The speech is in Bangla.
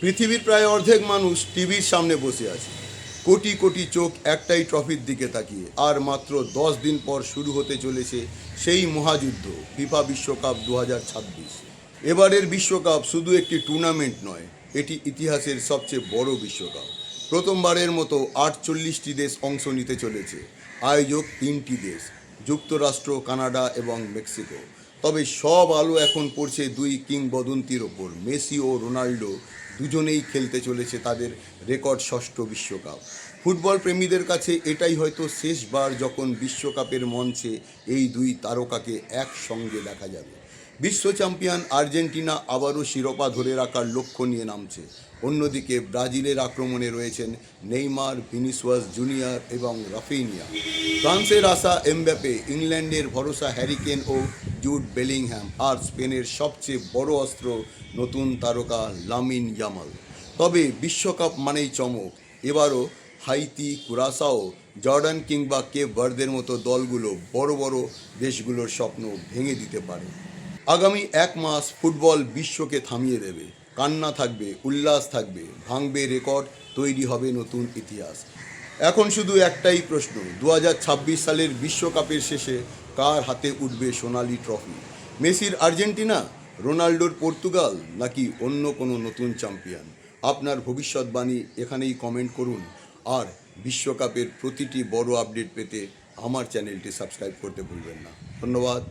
পৃথিবীর প্রায় অর্ধেক মানুষ টিভির সামনে বসে আছে, কোটি কোটি চোখ একটাই ট্রফির দিকে তাকিয়ে। আর মাত্র 10 দিন পর শুরু হতে চলেছে সেই মহাযুদ্ধ, ফিফা বিশ্বকাপ 2026। এবারের বিশ্বকাপ শুধু একটি টুর্নামেন্ট নয়, এটি ইতিহাসের সবচেয়ে বড় বিশ্বকাপ। প্রথমবারের মতো 48টি দেশ অংশ নিতে চলেছে। আয়োজক 3টি দেশ, যুক্তরাষ্ট্র, কানাডা এবং মেক্সিকো। তবে সব আলো এখন পড়ছে দুই কিংবদন্তির ওপর। মেসি ও রোনাল্ডো দুজনেই খেলতে চলেছে তাদের রেকর্ড ষষ্ঠ বিশ্বকাপ। ফুটবল প্রেমীদের কাছে এটাই হয়তো শেষবার যখন বিশ্বকাপের মঞ্চে এই দুই তারকাকে একসঙ্গে দেখা যাবে। বিশ্ব চ্যাম্পিয়ন আর্জেন্টিনা আবারও শিরোপা ধরে রাখার লক্ষ্য নিয়ে নামছে। অন্যদিকে ব্রাজিলের আক্রমণে রয়েছেন নেইমার, ভিনিসিয়াস জুনিয়র এবং রাফিনিয়া। ফ্রান্সের আশা এমবাপ্পে, ইংল্যান্ডের ভরসা হ্যারি কেন ও জুড বেলিংহ্যাম, আর স্পেনের সবচেয়ে বড় অস্ত্র নতুন তারকা লামিন ইয়ামাল। তবে বিশ্বকাপ মানেই চমক। এবারও হাইতি, কুরাসাও, জর্ডান কিংবা কেপ ভার্দের মতো দলগুলো বড় বড় দেশগুলোর স্বপ্ন ভেঙে দিতে পারে। আগামী 1 মাস ফুটবল বিশ্বকে থামিয়ে দেবে। কান্না থাকবে, উল্লাস থাকবে, ভাঙবে রেকর্ড, তৈরি হবে নতুন ইতিহাস। এখন শুধু একটাই প্রশ্ন, 2026 সালের বিশ্বকাপের শেষে কার হাতে উঠবে সোনালি ট্রফি? মেসির আর্জেন্টিনা, রোনাল্ডোর পর্তুগাল, নাকি অন্য কোনো নতুন চ্যাম্পিয়ন? আপনার ভবিষ্যৎবাণী এখানেই কমেন্ট করুন। আর বিশ্বকাপের প্রতিটি বড় আপডেট পেতে আমার চ্যানেলটি সাবস্ক্রাইব করতে ভুলবেন না। ধন্যবাদ।